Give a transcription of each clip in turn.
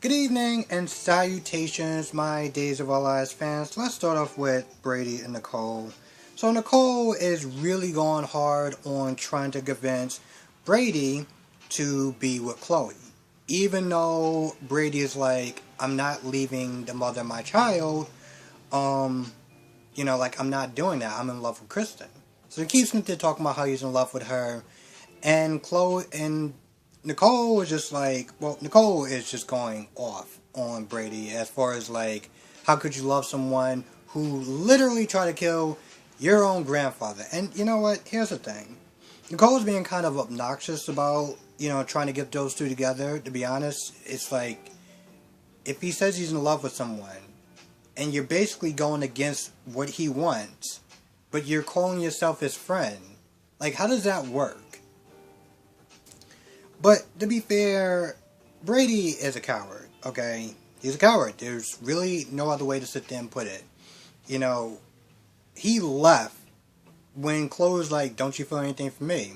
Good evening and salutations, my Days of Our Lives fans. Let's start off with Brady and Nicole. So Nicole is really going hard on trying to convince Brady to be with Chloe. Even though Brady is like, I'm not leaving the mother of my child, like I'm not doing that. I'm in love with Kristin. So he keeps talking about how he's in love with her. And Chloe and Nicole is just like, well, Nicole is just going off on Brady as far as like, how could you love someone who literally tried to kill your own grandfather? And you know what? Here's the thing. Nicole's being kind of obnoxious about, trying to get those two together. To be honest, it's like, if he says he's in love with someone, and you're basically going against what he wants, but you're calling yourself his friend, like, how does that work? But to be fair, Brady is a coward, okay? He's a coward. There's really no other way to sit there and put it. He left when Chloe was like, don't you feel anything for me?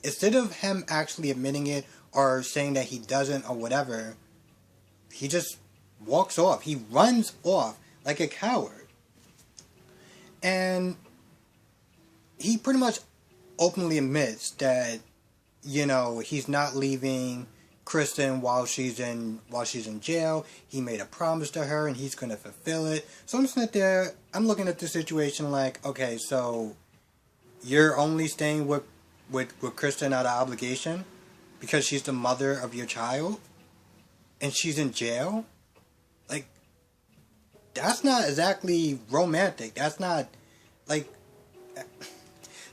Instead of him actually admitting it or saying that he doesn't or whatever, he just walks off. He runs off like a coward. And he pretty much openly admits that he's not leaving Kristin while she's in jail. He made a promise to her and he's gonna fulfill it. So I'm sitting there, I'm looking at the situation like, okay, so you're only staying with Kristin out of obligation because she's the mother of your child and she's in jail? Like, that's not exactly romantic. That's not like,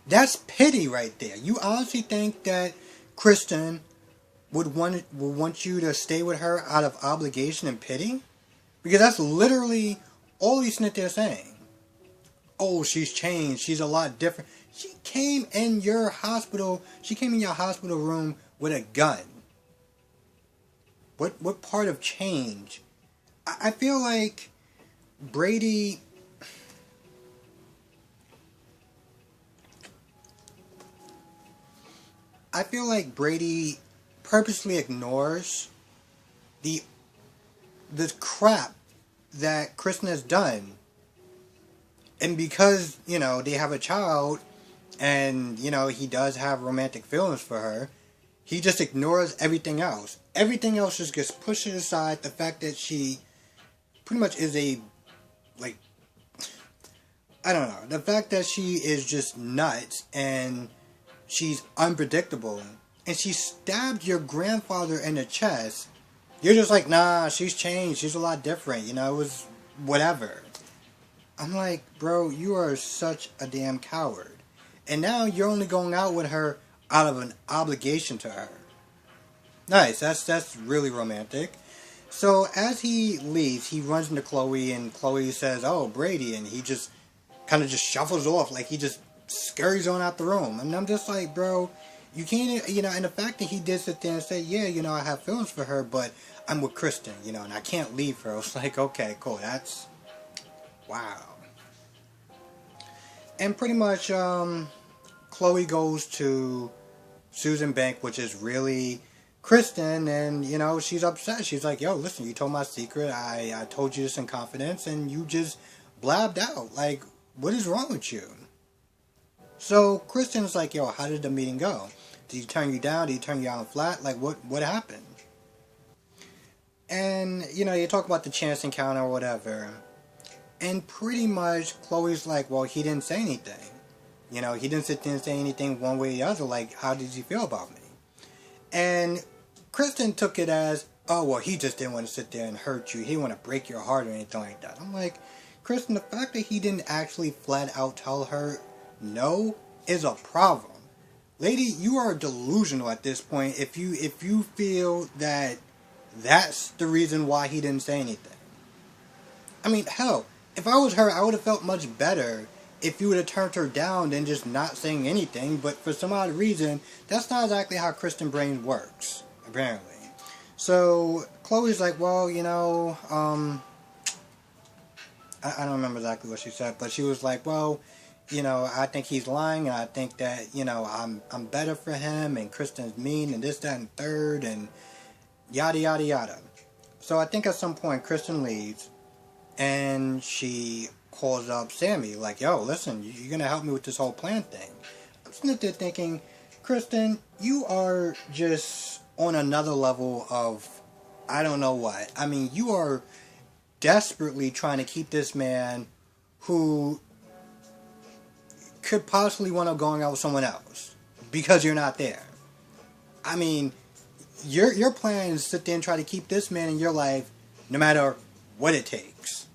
that's pity right there. You honestly think that Kristin would want you to stay with her out of obligation and pity? Because that's literally all he's sitting there saying. Oh, she's changed. She's a lot different. She came in your hospital room with a gun. What part of change? I feel like Brady... I feel like Brady purposely ignores the crap that Kristin has done. And because, they have a child and, he does have romantic feelings for her, he just ignores everything else. Everything else just gets pushed aside. The fact that she pretty much is I don't know. The fact that she is just nuts and she's unpredictable, and she stabbed your grandfather in the chest. You're just like, nah, she's changed. She's a lot different. It was whatever. I'm like, bro, you are such a damn coward. And now you're only going out with her out of an obligation to her. Nice. That's really romantic. So as he leaves, he runs into Chloe, and Chloe says, oh, Brady, and he just kind of just shuffles off like he just scurries on out the room. And I'm just like, bro, you can't, and the fact that he did sit there and say, yeah, I have feelings for her, but I'm with Kristin, and I can't leave her. I was like, okay, cool, that's, wow. And pretty much, Chloe goes to Susan Bank, which is really Kristin, and, she's upset. She's like, yo, listen, you told my secret, I told you this in confidence, and you just blabbed out. Like, what is wrong with you? So Kristin's like, yo, how did the meeting go? Did he turn you down? Did he turn you out flat? Like, what happened? And, you talk about the chance encounter or whatever. And pretty much Chloe's like, well, he didn't say anything. He didn't sit there and say anything one way or the other. Like, how did you feel about me? And Kristin took it as, oh, well, he just didn't want to sit there and hurt you. He didn't want to break your heart or anything like that. I'm like, Kristin, the fact that he didn't actually flat out tell her no is a problem. Lady, you are delusional at this point if you feel that that's the reason why he didn't say anything. I mean, hell, if I was her, I would have felt much better if you would have turned her down than just not saying anything, but for some odd reason, that's not exactly how Kristin brain works, apparently. So, Chloe's like, well, I don't remember exactly what she said, but she was like, well, I think he's lying, and I think that, I'm better for him, and Kristin's mean, and this, that, and third, and yada, yada, yada. So I think at some point Kristin leaves, and she calls up Sammy, like, yo, listen, you're going to help me with this whole plan thing. I'm sitting there thinking, Kristin, you are just on another level of, I don't know what. I mean, you are desperately trying to keep this man who could possibly wind up going out with someone else because you're not there. I mean, your plan is to sit there and try to keep this man in your life no matter what it takes.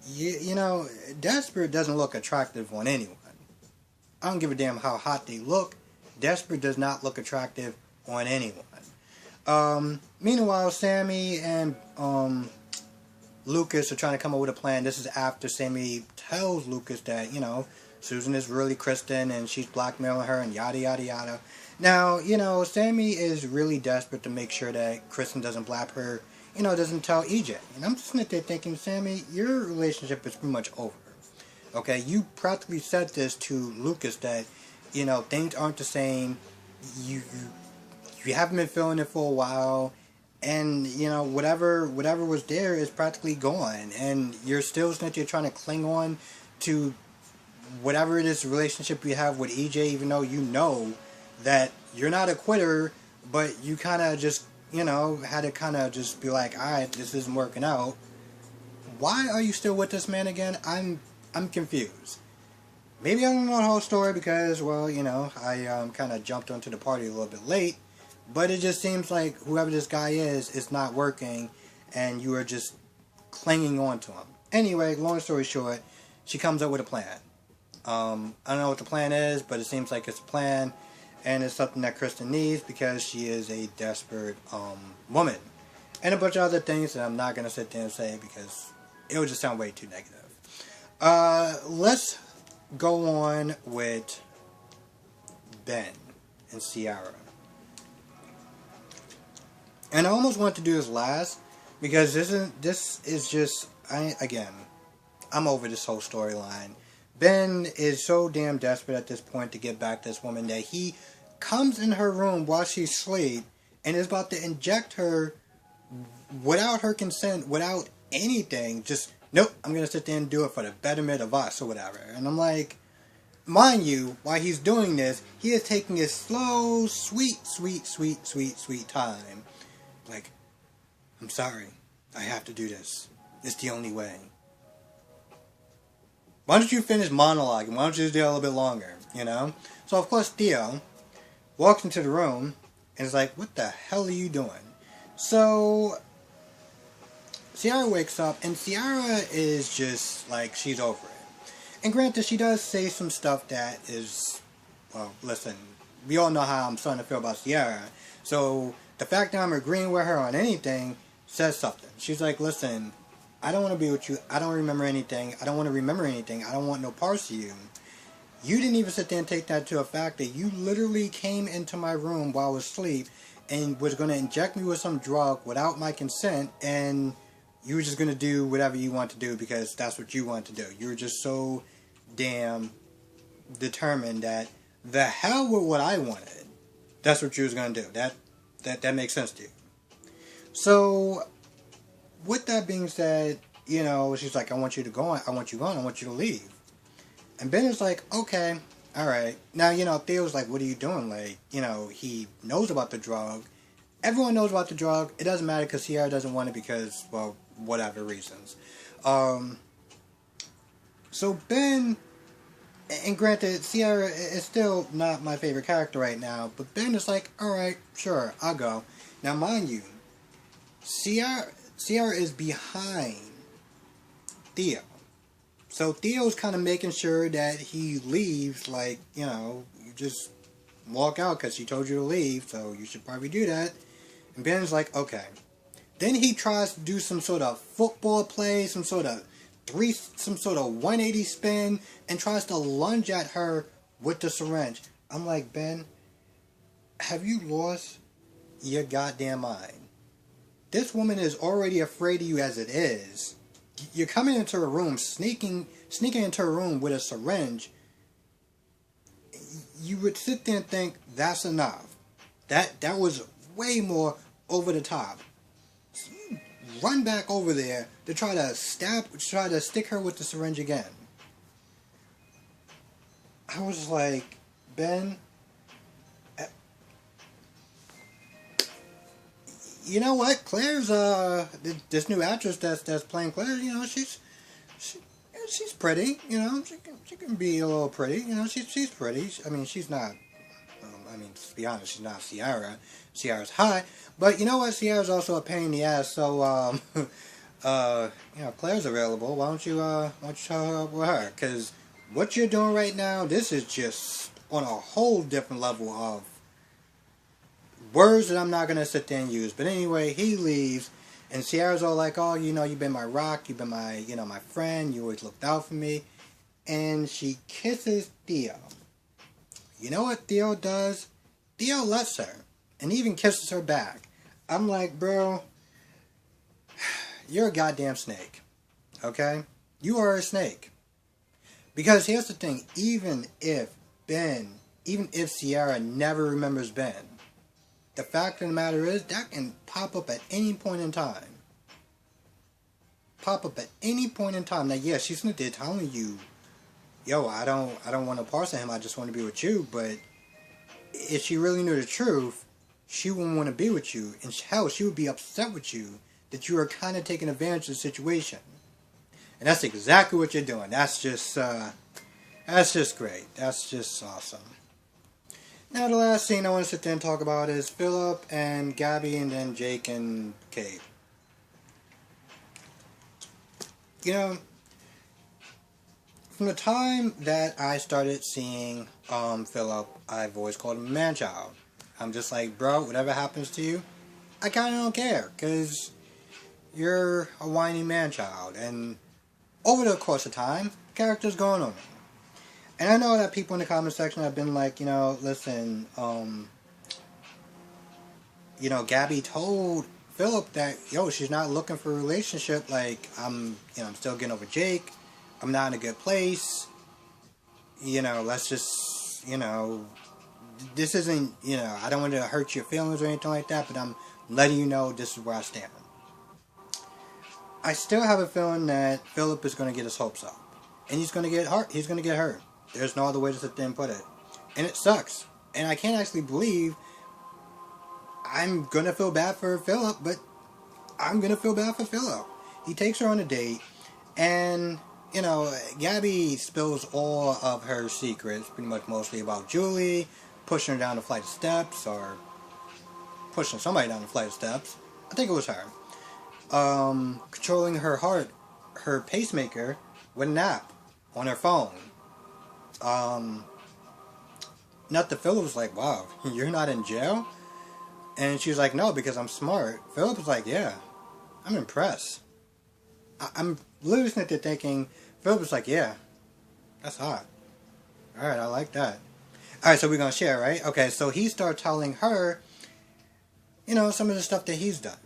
You know, desperate doesn't look attractive on anyone. I don't give a damn how hot they look. Desperate does not look attractive on anyone. Meanwhile, Sammy and Lucas are trying to come up with a plan. This is after Sammy tells Lucas that, you know, Susan is really Kristin and she's blackmailing her and yada yada yada. Now, you know, Sammy is really desperate to make sure that Kristin doesn't blab her, you know, doesn't tell EJ. And I'm just sitting there thinking, Sammy, your relationship is pretty much over. Okay, you practically said this to Lucas that, you know, things aren't the same. You haven't been feeling it for a while. And, you know, whatever was there is practically gone. And you're still trying to cling on to whatever it is relationship you have with EJ, even though you know that you're not a quitter, but you kind of just, you know, had to kind of just be like, alright, this isn't working out. Why are you still with this man again? I'm confused. Maybe I don't know the whole story because, well, you know, I kind of jumped onto the party a little bit late. But it just seems like whoever this guy is, it's not working, and you are just clinging on to him. Anyway, long story short, she comes up with a plan. I don't know what the plan is, but it seems like it's a plan, and it's something that Kristin needs because she is a desperate woman. And a bunch of other things that I'm not going to sit there and say because it would just sound way too negative. Let's go on with Ben and Ciara. And I almost want to do this last because this is just I'm over this whole storyline. Ben is so damn desperate at this point to get back this woman that he comes in her room while she's asleep and is about to inject her without her consent, without anything. Just, nope, I'm going to sit there and do it for the betterment of us or whatever. And I'm like, mind you, while he's doing this, he is taking his slow, sweet time. Like, I'm sorry, I have to do this. It's the only way. Why don't you finish monologuing? Why don't you just do it a little bit longer, you know? So, of course, Theo walks into the room and is like, what the hell are you doing? So, Ciara wakes up, and Ciara is just, like, she's over it. And granted, she does say some stuff that is, well, listen, we all know how I'm starting to feel about Ciara. So, the fact that I'm agreeing with her on anything says something. She's like, listen, I don't want to be with you. I don't remember anything. I don't want to remember anything. I don't want no parts of you. You didn't even sit there and take that to a fact that you literally came into my room while I was asleep and was going to inject me with some drug without my consent, and you were just going to do whatever you want to do because that's what you want to do. You were just so damn determined that the hell with what I wanted. That's what you was going to do. That makes sense to you. So, with that being said, you know, she's like, I want you to go on. I want you gone. I want you to leave. And Ben is like, okay, alright. Now, you know, Theo's like, what are you doing? Like, you know, he knows about the drug. Everyone knows about the drug. It doesn't matter because Ciara doesn't want it because, well, whatever reasons. So Ben, and granted, Ciara is still not my favorite character right now, but Ben is like, alright, sure, I'll go. Now, mind you, Ciara is behind Theo. So Theo's kind of making sure that he leaves, like, you know, you just walk out because she told you to leave, so you should probably do that. And Ben's like, okay. Then he tries to do some sort of football play, some sort of 180 spin, and tries to lunge at her with the syringe. I'm like, Ben, have you lost your goddamn mind? This woman is already afraid of you as it is. You're coming into her room, sneaking into her room with a syringe. You would sit there and think, that's enough. That was way more over the top. So you run back over there to try to stick her with the syringe again. I was like, Ben, you know what? Claire's this new actress that's playing Claire. You know, she's pretty. You know, she can be a little pretty. You know, she's pretty. I mean, she's not. I mean, to be honest, she's not Ciara. Ciara's hot, but you know what? Ciara's also a pain in the ass. So you know, Claire's available. Why don't you try her up with her? Because what you're doing right now, this is just on a whole different level of words that I'm not going to sit there and use. But anyway, he leaves, and Ciara's all like, oh, you know, you've been my rock, you've been my, you know, my friend, you always looked out for me. And she kisses Theo. You know what Theo does? Theo lets her, and even kisses her back. I'm like, bro, you're a goddamn snake, okay? You are a snake. Because here's the thing, even if Ciara never remembers Ben, the fact of the matter is that can pop up at any point in time. Pop up at any point in time. Now, yeah, she's not there telling you, yo, I don't want to parse him, I just want to be with you, but if she really knew the truth, she wouldn't want to be with you, and hell, she would be upset with you that you are kind of taking advantage of the situation. And that's exactly what you're doing. That's just great. That's just awesome. Now the last scene I want to sit there and talk about is Philip and Gabby and then Jake and Kate. You know, from the time that I started seeing Philip, I've always called him a man-child. I'm just like, bro, whatever happens to you, I kind of don't care, because you're a whiny man-child. And over the course of time, the character's going on me. And I know that people in the comment section have been like, you know, listen, you know, Gabby told Philip that, yo, she's not looking for a relationship, like, I'm still getting over Jake, I'm not in a good place, you know, let's just, you know, this isn't, you know, I don't want to hurt your feelings or anything like that, but I'm letting you know this is where I stand. I still have a feeling that Philip is going to get his hopes up. And he's going to get hurt. He's going to get hurt. There's no other way to sit there and put it. And it sucks. And I can't actually believe I'm going to feel bad for Philip, but I'm going to feel bad for Philip. He takes her on a date, and, you know, Gabby spills all of her secrets, pretty much mostly about Julie, pushing her down the flight of steps, or pushing somebody down the flight of steps. I think it was her. Controlling her heart, her pacemaker, with an app on her phone. Not that Philip was like, wow, you're not in jail? And she was like, no, because I'm smart. Philip was like, yeah, I'm impressed. I'm literally sitting there thinking, Philip was like, yeah, that's hot. Alright, I like that. Alright, so we're going to share, right? Okay, so he started telling her, you know, some of the stuff that he's done.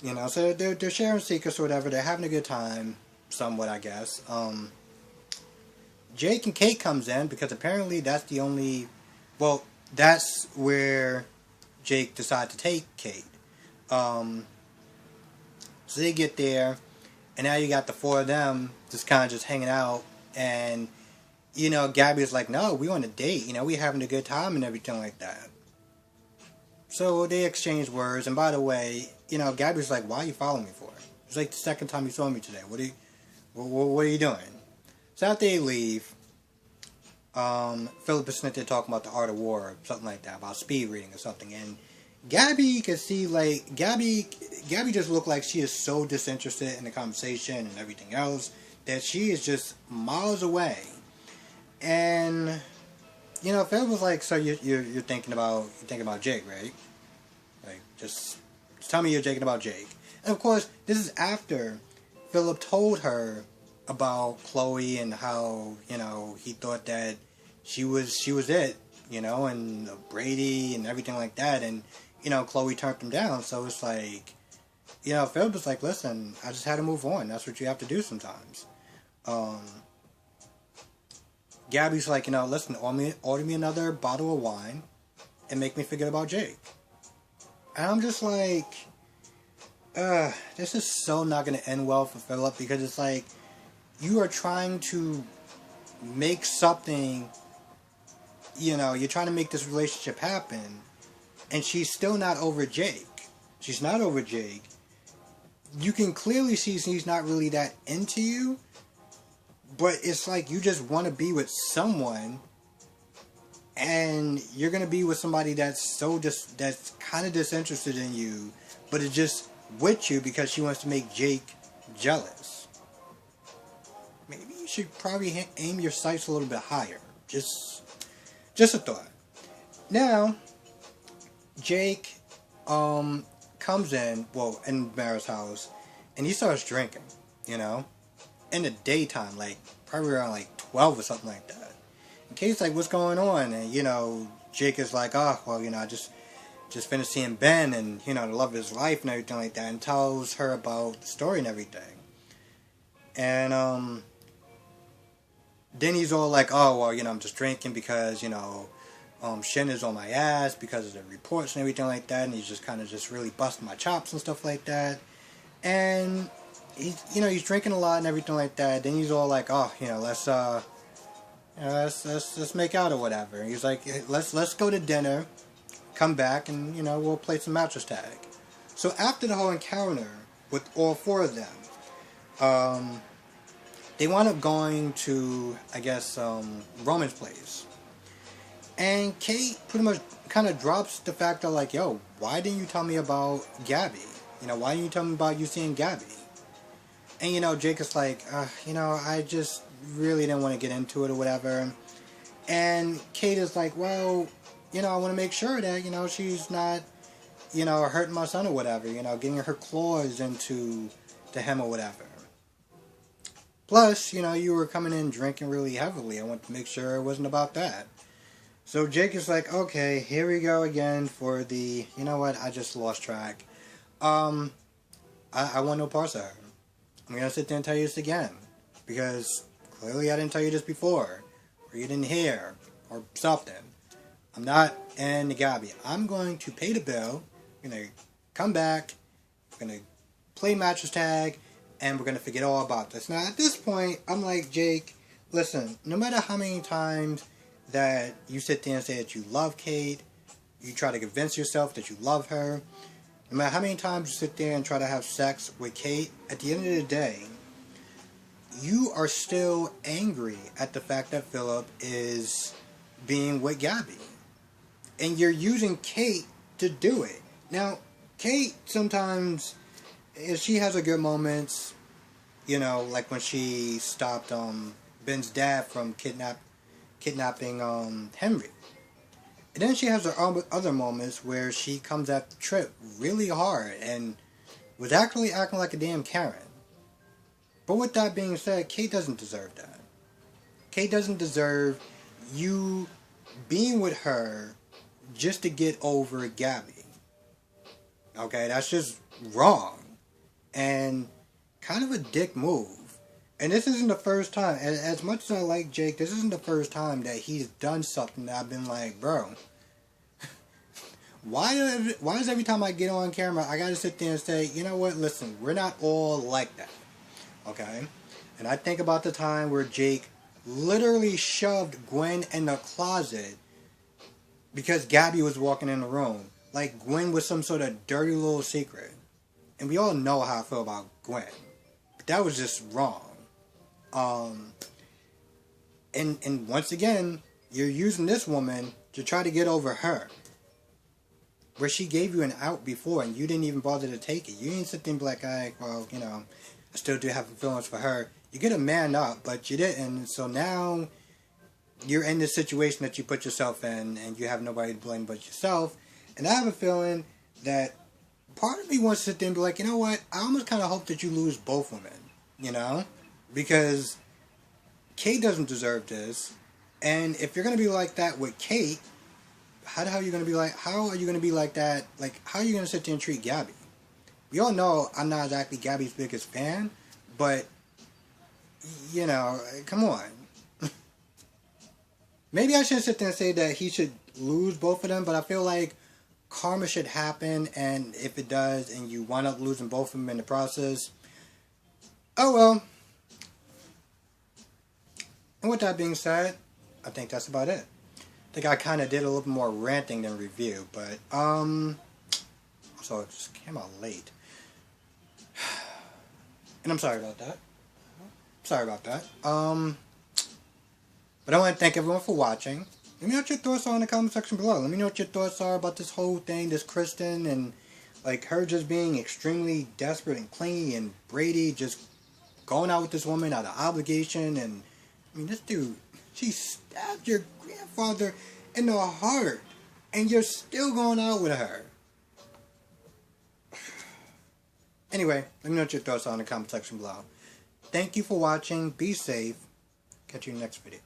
You know, so they're sharing secrets or whatever. They're having a good time, somewhat, I guess. Jake and Kate comes in because apparently that's the only... Well, that's where Jake decided to take Kate. So they get there, and now you got the four of them just kind of just hanging out. And, you know, Gabby's like, no, we on a date. You know, we having a good time and everything like that. So they exchange words, and by the way, you know, Gabby's like, why are you following me for? It's like the second time you saw me today. What are you doing? So after they leave, Philip is sitting there talking about the art of war, or something like that, about speed reading or something, and Gabby could see, like, Gabby just looked like she is so disinterested in the conversation and everything else, that she is just miles away. And, you know, Philip was like, so you're thinking about Jake, right? Like, just tell me you're thinking about Jake. And of course, this is after Philip told her about Chloe and how, you know, he thought that she was it, you know, and Brady and everything like that, and, you know, Chloe turned him down. So it's like, you know, Philip was like, listen, I just had to move on. That's what you have to do sometimes. Gabby's like, you know, listen, order me another bottle of wine and make me forget about Jake. And I'm just like, this is so not going to end well for Philip, because it's like you are trying to make something, you're trying to make this relationship happen, and she's still not over Jake. She's not over Jake. You can clearly see he's not really that into you, but it's like you just want to be with someone, and you're going to be with somebody that's that's kind of disinterested in you, but it's just with you because she wants to make Jake jealous. Maybe you should probably aim your sights a little bit higher. Just a thought. Now, Jake comes in Mara's house, and he starts drinking, in the daytime, like probably around like 12 or something like that. And Kate's like, what's going on? And Jake is like, oh, well, I just finished seeing Ben, and the love of his life and everything like that, and tells her about the story and everything. And then he's all like, oh, well, I'm just drinking because Shin is on my ass because of the reports and everything like that, and he's just kind of just really busting my chops and stuff like that. And he's drinking a lot and everything like that. Then he's all like, oh, let's make out or whatever. And he's like, let's go to dinner, come back, and we'll play some mattress tag. So after the whole encounter with all four of them, they wound up going to, I guess, Roman's place. And Kate pretty much kind of drops the fact of like, yo, why didn't you tell me about Gabby? Why didn't you tell me about you seeing Gabby? And Jake is like, I just really didn't want to get into it or whatever. And Kate is like, well, I want to make sure that, she's not, hurting my son or whatever, getting her claws into him or whatever. Plus, you were coming in drinking really heavily. I want to make sure it wasn't about that. So Jake is like, okay, here we go again for the, I just lost track. I want no parts of her. I'm going to sit there and tell you this again. Because clearly I didn't tell you this before. Or you didn't hear. Or something. I'm not in the Gabby. I'm going to pay the bill. We're going to come back. We're going to play mattress tag. And we're going to forget all about this. Now at this point, I'm like, Jake, listen, no matter how many times that you sit there and say that you love Kate, you try to convince yourself that you love her, no matter how many times you sit there and try to have sex with Kate, at the end of the day, you are still angry at the fact that Philip is being with Gabby. And you're using Kate to do it. Now, Kate sometimes, if she has her good moments, like when she stopped Ben's dad from kidnapping Henry. And then she has her other moments where she comes at the trip really hard and was actually acting like a damn Karen. But with that being said, Kate doesn't deserve that. Kate doesn't deserve you being with her just to get over Gabby. Okay, that's just wrong. And kind of a dick move. And this isn't the first time, as much as I like Jake, this isn't the first time that he's done something that I've been like, bro, why is every time I get on camera, I gotta sit there and say, you know what, listen, we're not all like that, okay? And I think about the time where Jake literally shoved Gwen in the closet because Gabby was walking in the room. Like Gwen was some sort of dirty little secret. And we all know how I feel about Gwen. But that was just wrong. And once again, you're using this woman to try to get over her. Where she gave you an out before and you didn't even bother to take it. You didn't sit there and be like, I still do have feelings for her. You get a man up, but you didn't. So now you're in this situation that you put yourself in and you have nobody to blame but yourself. And I have a feeling that part of me wants to sit there and be like, you know what? I almost kind of hope that you lose both women, Because Kate doesn't deserve this. And if you're going to be like that with Kate, how are you going to be like that? Like, how are you going to sit there and treat Gabby? We all know I'm not exactly Gabby's biggest fan, but, come on. Maybe I shouldn't sit there and say that he should lose both of them, but I feel like karma should happen, and if it does, and you wind up losing both of them in the process, oh well. And with that being said, I think that's about it. I think I kind of did a little more ranting than review, but so it just came out late, and I'm sorry about that. Sorry about that. But I want to thank everyone for watching. Let me know what your thoughts are in the comment section below. Let me know what your thoughts are about this whole thing, this Kristin, and like her just being extremely desperate and clingy, and Brady just going out with this woman out of obligation. And I mean, this dude, she stabbed your grandfather in the heart, and you're still going out with her. Anyway, let me know what your thoughts are in the comment section below. Thank you for watching. Be safe. Catch you in the next video.